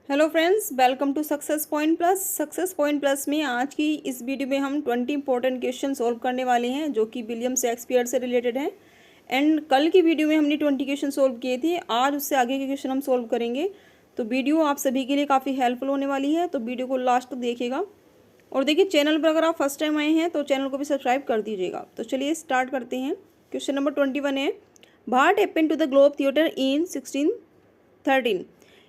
Hello friends, welcome to success point plus. Success point plus में आज की इस वीडियो में हम 20 इंपॉर्टेंट क्वेश्चन सॉल्व करने वाले हैं जो कि विलियम शेक्सपियर से रिलेटेड हैं। एंड कल की वीडियो में हमने 20 क्वेश्चन सॉल्व किए थे, आज उससे आगे के क्वेश्चन हम सॉल्व करेंगे। तो वीडियो आप सभी के लिए काफ़ी हेल्पफुल होने वाली है, तो वीडियो को लास्ट तक देखिएगा। और देखिए, चैनल पर अगर आप फर्स्ट टाइम आए हैं तो चैनल को भी सब्सक्राइब कर दीजिएगा। तो चलिए स्टार्ट करते हैं। क्वेश्चन नंबर 21 है, what happened to the Globe Theatre in 1613।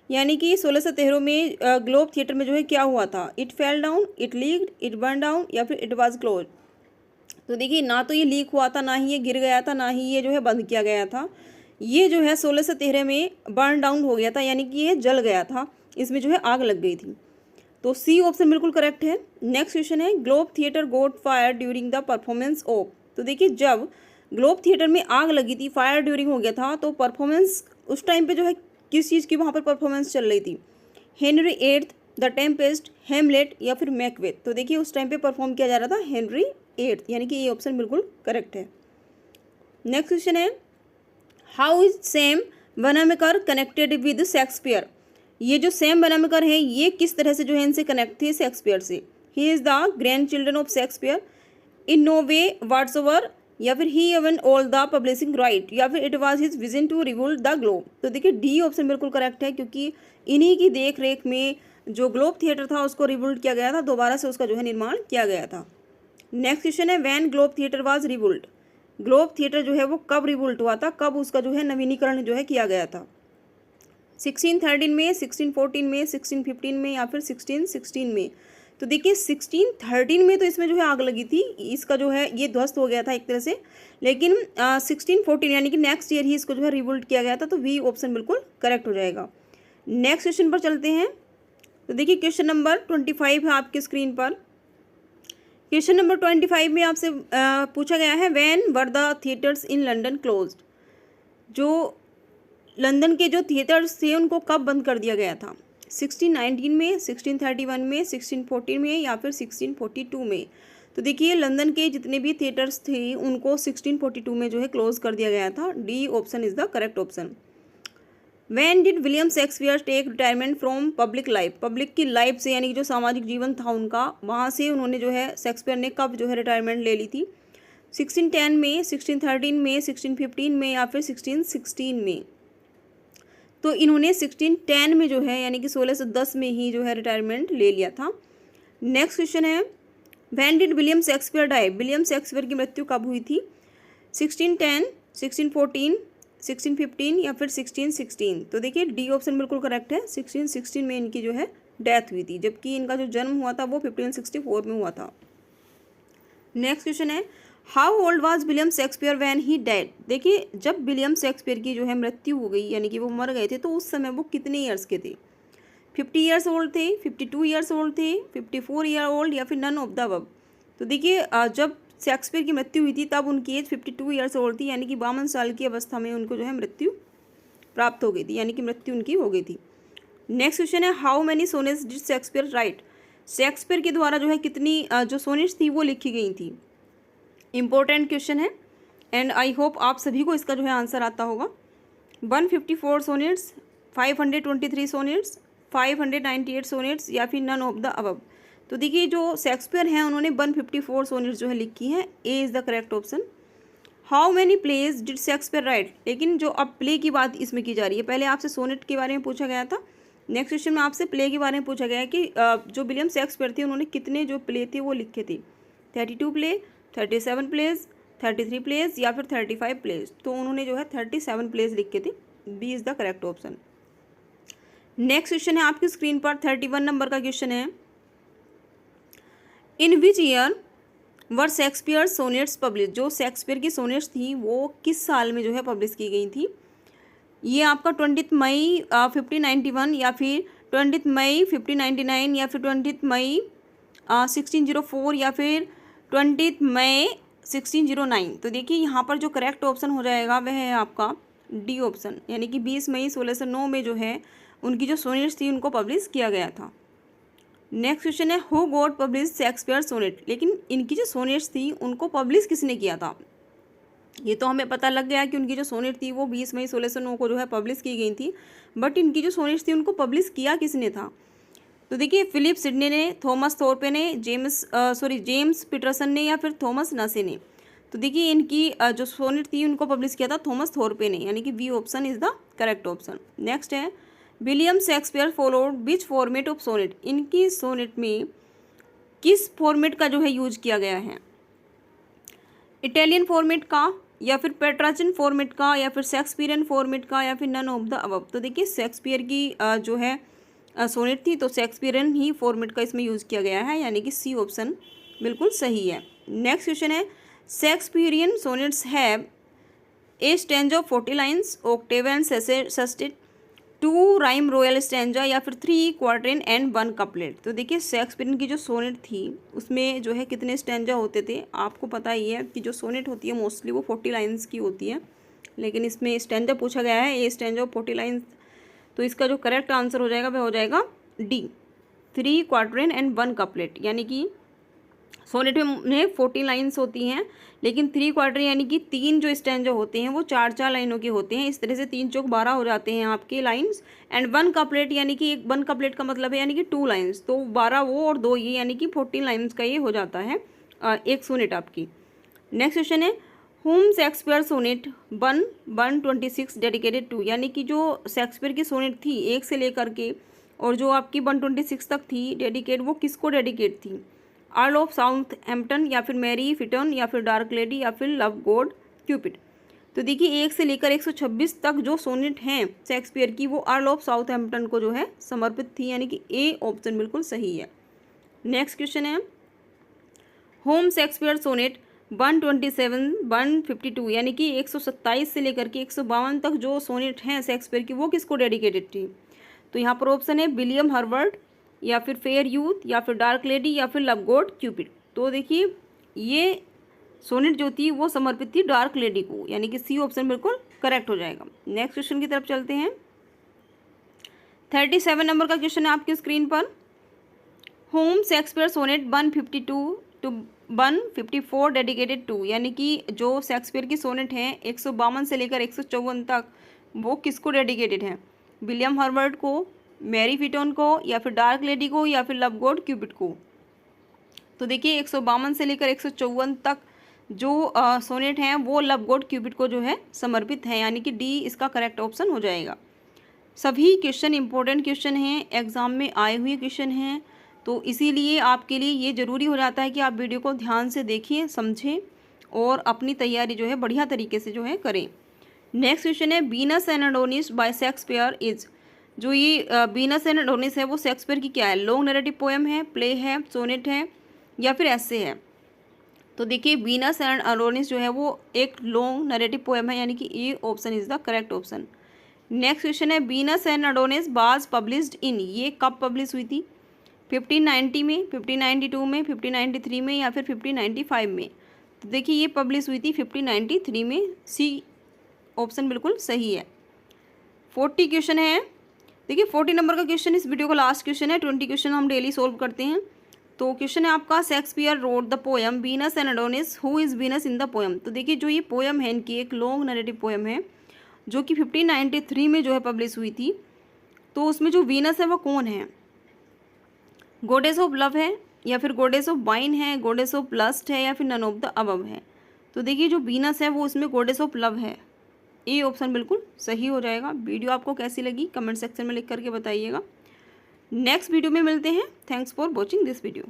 यानी कि 1613 में ग्लोब थिएटर में जो है क्या हुआ था। It fell down, it leaked, it burn down या फिर इट वाज क्लोज। तो देखिए, ना तो ये लीक हुआ था, ना ही ये गिर गया था, ना ही ये जो है बंद किया गया था। ये जो है 1613 में बर्न डाउन हो गया था, यानी कि ये जल गया था, इसमें जो है आग लग गई थी। तो सी ऑप्शन बिल्कुल करेक्ट है। नेक्स्ट क्वेश्चन है, Globe Theatre got fire during the performance of. तो देखिए, जब ग्लोब थिएटर में आग लगी थी, फायर ड्यूरिंग हो गया था, तो परफॉर्मेंस उस टाइम पे जो है किस चीज़ की वहाँ पर परफॉर्मेंस चल रही थी। हेनरी एट्थ, द टेम्पेस्ट, हेमलेट या फिर मैकबेथ। तो देखिए, उस टाइम पे परफॉर्म किया जा रहा था हेनरी एट्थ, यानी कि ये ऑप्शन बिल्कुल करेक्ट है। नेक्स्ट क्वेश्चन है, how is Sam Wanamaker connected with Shakespeare. ये जो सैम बनामेकर है, ये किस तरह से जो है इनसे कनेक्ट थे शेक्सपियर से। He is the grand children of Shakespeare, in no way whatsoever, या फिर he even all the publishing right, या फिर it was his vision to revolt the globe. तो देखिए, डी ऑप्शन बिल्कुल करेक्ट है, क्योंकि इन्हीं की देख रेख में जो ग्लोब थिएटर था उसको रिवोल्ट किया गया था, दोबारा से उसका जो है निर्माण किया गया था। नेक्स्ट क्वेश्चन है, when globe theatre was revolt. Globe theatre जो है वो कब रिवोल्ट हुआ था, कब उसका जो है नवीनीकरण जो है किया गया था। 1613 में, 1614 में, 1615 में या फिर 1616 में। तो देखिए, 1613 में तो इसमें जो है आग लगी थी, इसका जो है ये ध्वस्त हो गया था एक तरह से। लेकिन 1614 यानी कि नेक्स्ट ईयर ही इसको जो है रिवोल्ट किया गया था, तो वी ऑप्शन बिल्कुल करेक्ट हो जाएगा। नेक्स्ट क्वेश्चन पर चलते हैं। तो देखिए, क्वेश्चन नंबर 25 है आपकी स्क्रीन पर। क्वेश्चन नंबर 25 में आपसे पूछा गया है, when were the theatres in London closed. जो लंदन के जो थिएटर्स थे उनको कब बंद कर दिया गया था। 1619 में, 1631 में, 1614 में या फिर 1642 में। तो देखिए, लंदन के जितने भी थिएटर्स थे उनको 1642 में जो है क्लोज कर दिया गया था। D option is the correct option. When did William Shakespeare take retirement from public life. Public की लाइफ से, यानी कि जो सामाजिक जीवन था उनका, वहाँ से उन्होंने जो है शेक्सपियर ने कब जो है रिटायरमेंट ले ली थी। 1610 में, 1613 में, 1615 में या फिर 1616 में। तो इन्होंने 1610 में जो है, यानी कि 1610 में ही जो है रिटायरमेंट ले लिया था। नेक्स्ट क्वेश्चन है, when did William Shakespeare die. William Shakespeare की मृत्यु कब हुई थी। 1610, 1614, 1615 या फिर 1616। तो देखिए, डी ऑप्शन बिल्कुल करेक्ट है। 1616 में इनकी जो है डेथ हुई थी, जबकि इनका जो जन्म हुआ था वो 1564 में हुआ था। नेक्स्ट क्वेश्चन है, how old was William Shakespeare when he dead. देखिए, जब विलियम शेक्सपियर की जो है मृत्यु हो गई, यानी कि वो मर गए थे, तो उस समय वो कितने ईयर्स के थे। 50 ईयर्स ओल्ड थे, 52 ईयर्स ओल्ड थे, 54 ईयर ओल्ड या फिर नन ऑफ द अबव। तो देखिए, जब शेक्सपियर की मृत्यु हुई थी तब उनकी एज 52 ईयर्स ओल्ड थी, यानी कि 52 साल की अवस्था में उनको जो है मृत्यु प्राप्त हो गई थी, यानी कि मृत्यु उनकी हो गई थी। नेक्स्ट क्वेश्चन है, how many sonnets did Shakespeare right. Shakespeare के द्वारा जो है कितनी जो सोनेट्स थी वो लिखी गई थी। इम्पोर्टेंट क्वेश्चन है एंड आई होप आप सभी को इसका जो है आंसर आता होगा। 154 सोनेट्स, 523 सोनेट्स, 598 सोनेट्स या फिर नन ऑफ द अबव। तो देखिए, जो शेक्सपियर हैं उन्होंने 154 सोनेट्स जो है लिखी हैं। A is the correct option. How many plays did Shakespeare write. लेकिन जो अब प्ले की बात इसमें की जा रही है, पहले आपसे सोनेट के बारे में पूछा गया था, नेक्स्ट क्वेश्चन में आपसे प्ले के बारे में पूछा गया है कि जो विलियम शेक्सपियर थे उन्होंने कितने जो प्ले थे वो लिखे थे। 32 प्ले, 37 प्लेज, 33 प्लेज या फिर 35 प्लेज। तो उन्होंने जो है 37 प्लेज लिखे थे। B is the correct option. Next question है आपकी स्क्रीन पर, 31 नंबर का क्वेश्चन है, in which year were Shakespeare sonnets publish. जो शेक्सपियर की सोनेट्स थी वो किस साल में जो है पब्लिश की गई थी। ये आपका 20 मई 1591 या फिर 20 मई 1599 या फिर 20 मई 1604 या फिर 20 मई 1609। तो देखिए, यहाँ पर जो करेक्ट ऑप्शन हो जाएगा वह है आपका डी ऑप्शन, यानी कि 20 मई 1609 में जो है उनकी जो सोनेट्स थी उनको पब्लिश किया गया था। नेक्स्ट क्वेश्चन है, who got publish Shakespeare sonnet. लेकिन इनकी जो सोनेट्स थी उनको पब्लिश किसने किया था। ये तो हमें पता लग गया कि उनकी जो सोनेट थी वो 20 मई 1609 को जो है पब्लिश की गई थी, बट इनकी जो सोनेट्स थी उनको पब्लिश किया किसने था? तो देखिए फिलिप सिडनी ने, थॉमस थॉर्पे ने, जेम्स पीटरसन ने या फिर थॉमस नसे ने। तो देखिए इनकी जो सोनेट थी उनको पब्लिश किया था थॉमस थॉर्पे ने, यानी कि B option is the correct option. Next है William Shakespeare followed which format of sonnet. इनकी सोनेट में किस फॉर्मेट का जो है यूज किया गया है? इटालियन फॉर्मेट का, या फिर पेट्राचन फॉर्मेट का, या फिर शेक्सपियरियन फॉर्मेट का, या फिर नन ऑफ द अबव। तो देखिए शेक्सपियर की जो है सोनेट थी तो शेक्सपियरियन ही फॉर्मेट का इसमें यूज़ किया गया है, यानी कि सी ऑप्शन बिल्कुल सही है। नेक्स्ट क्वेश्चन है Shakespearean sonnets have a stanza of 40 lines, Octave and sestet, 2 rhyme royal stanza, या फिर 3 क्वार्टरन एंड 1 कपलेट। तो देखिए शेक्सपियरियन की जो सोनेट थी उसमें जो है कितने स्टैंजा होते थे? आपको पता ही है कि जो सोनेट होती है मोस्टली वो 40 लाइन्स की होती है, लेकिन इसमें स्टैंजा पूछा गया है, ए स्टैंजा ऑफ 40 लाइन्स। तो इसका जो करेक्ट आंसर हो जाएगा वह हो जाएगा डी, 3 क्वार्टरन एंड 1 कपलेट। यानी कि सोनेट में 14 लाइन्स होती हैं, लेकिन 3 क्वार्टर यानी कि 3 जो स्टैंजा होते हैं वो 4 लाइनों के होते हैं। इस तरह से 3 चौक 12 हो जाते हैं आपके लाइन्स। एंड 1 कपलेट यानी कि 1 कपलेट का मतलब है यानी कि 2 लाइन्स, तो 12 वो और 2 ये, यानी कि 14 लाइन्स का ये हो जाता है एक सोनेट आपकी। नेक्स्ट क्वेश्चन है whom Shakespeare sonnet 126 dedicated to. यानी कि जो शेक्सपियर की सोनेट थी 1 से लेकर के और जो आपकी 126 तक थी डेडिकेट, वो किसको डेडिकेट थी? अर्ल ऑफ साउथहैम्पटन, या फिर मैरी फिटन, या फिर डार्क लेडी, या फिर लव गॉड क्यूपिड। तो देखिए 1 से लेकर 126 तक जो सोनेट हैं शेक्सपियर की वो अर्ल ऑफ साउथहैम्पटन को जो है समर्पित थी, यानी कि ए ऑप्शन बिल्कुल सही है। नेक्स्ट क्वेश्चन है होम शेक्सपियर सोनेट 127 152, यानी कि 127 से लेकर के 152 तक जो सोनेट हैं शेक्सपियर की वो किसको डेडिकेटेड थी? तो यहाँ पर ऑप्शन है विलियम हर्वर्ड, या फिर फेयर यूथ, या फिर डार्क लेडी, या फिर लव गॉड क्यूपिड। तो देखिए ये सोनेट जो थी वो समर्पित थी डार्क लेडी को, यानी कि सी ऑप्शन बिल्कुल करेक्ट हो जाएगा। नेक्स्ट क्वेश्चन की तरफ चलते हैं। 37 नंबर का क्वेश्चन है आपकी स्क्रीन पर। Whom Shakespeare sonnet 152 to 154 dedicated to, यानी कि जो शेक्सपियर की सोनेट हैं 152 से लेकर 154 तक वो किसको डेडिकेटेड हैं? विलियम हर्वर्ड को, मैरी फिटन को, या फिर डार्क लेडी को, या फिर लव गॉड क्यूपिड को। तो देखिए 152 से लेकर 154 तक जो सोनेट हैं वो लव गॉड क्यूपिड को जो है समर्पित है, यानी कि डी इसका करेक्ट ऑप्शन हो जाएगा। सभी क्वेश्चन इंपॉर्टेंट क्वेश्चन हैं, एग्जाम में आए हुए क्वेश्चन हैं, तो इसीलिए आपके लिए ये ज़रूरी हो जाता है कि आप वीडियो को ध्यान से देखिए, समझें और अपनी तैयारी जो है बढ़िया तरीके से जो है करें। नेक्स्ट क्वेश्चन है Venus and Adonis bye Shakespeare is. जो ये वीनस एंड एडोनिस है वो शेक्सपियर की क्या है? लॉन्ग नैरेटिव पोएम है, प्ले है, सोनेट है, या फिर एसे है? तो देखिए वीनस एंड एडोनिस जो है वो एक लॉन्ग नैरेटिव पोएम है, यानी कि A option is the correct option. Next question है Venus and Adonis was published in, ये कब पब्लिश हुई थी? 1590 में, 1592 में, 1593 में, या फिर 1595 में? तो देखिए ये पब्लिश हुई थी 1593 में, सी ऑप्शन बिल्कुल सही है। 40 क्वेश्चन है, देखिए 40 नंबर का क्वेश्चन इस वीडियो का लास्ट क्वेश्चन है। 20 क्वेश्चन हम डेली सोल्व करते हैं। तो क्वेश्चन है आपका Shakespeare road the poem Venus and Adonis, who is Venus in the poem. तो देखिए जो ये पोएम है इनकी एक लॉन्ग नैरेटिव पोएम है जो कि 1593 में जो है पब्लिश हुई थी। तो उसमें जो वीनस है वो कौन है? गॉडेस ऑफ लव है, या फिर गॉडेस ऑफ वाइन है, गॉडेस ऑफ लस्ट है, या फिर नन ऑफ द अबव है? तो देखिए जो वीनस है वो उसमें गॉडेस ऑफ लव है, ए ऑप्शन बिल्कुल सही हो जाएगा। वीडियो आपको कैसी लगी कमेंट सेक्शन में लिख करके बताइएगा। नेक्स्ट वीडियो में मिलते हैं। Thanks for watching this video.